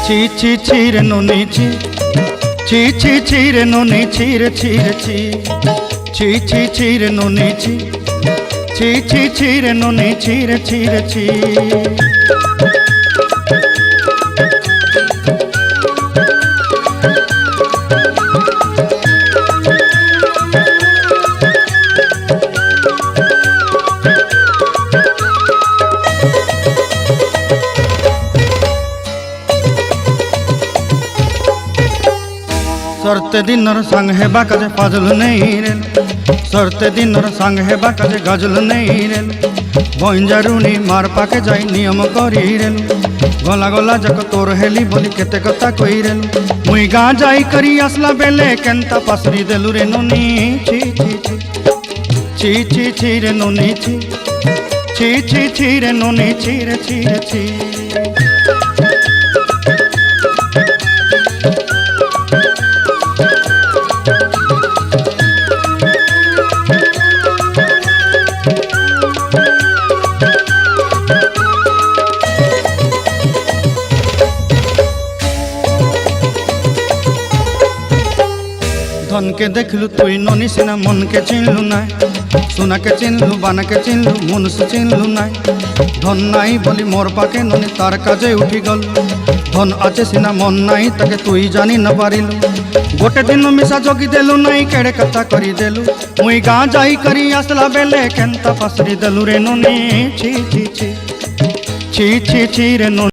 ছি ছি ছি রে নুনি ছি ছি ছি ছি রে নুনি ছি রে ছি রে ছি ছি ছি ছি রে নুনি ছি ছি ছি ছি রে নুনি ছি রে ছি রে ছি। सरते दिनर संग हेबा काजे फाजल नहीं रेल सरते दिनर संग हेबा काजे गजल नहीं रेल बंजारुनी मार पाके जाई नियम करी रेल गला गला जक तोर हेली बोली केते कथा कई रेल मुई गाँ जाई करी आसला बेले केंता पासरी देलु रे नुनी छी छी छी छी छी छी रे नुनी छी छी छी छी रे नुनी छी रे छी रे छी। धन के देखलु तुई ननी सिना मन के चिन्हलु ना सोना के चिन्हलु बाना के चिन्हलु मनुष्य चिन्हलु ना धन नाई बोली मोर पाके ननी तार काजे उठी गल धन आचे सिना मन नाई ताके तुई जानी न पारिलु गोटे दिन मिसा जोगी देलु नाई केड़े कथा करी देलु मुई गाँ जाई करी आसला बेले केंता पासरी देलु रे ननी छी छी छी छी छी छी रे ननी।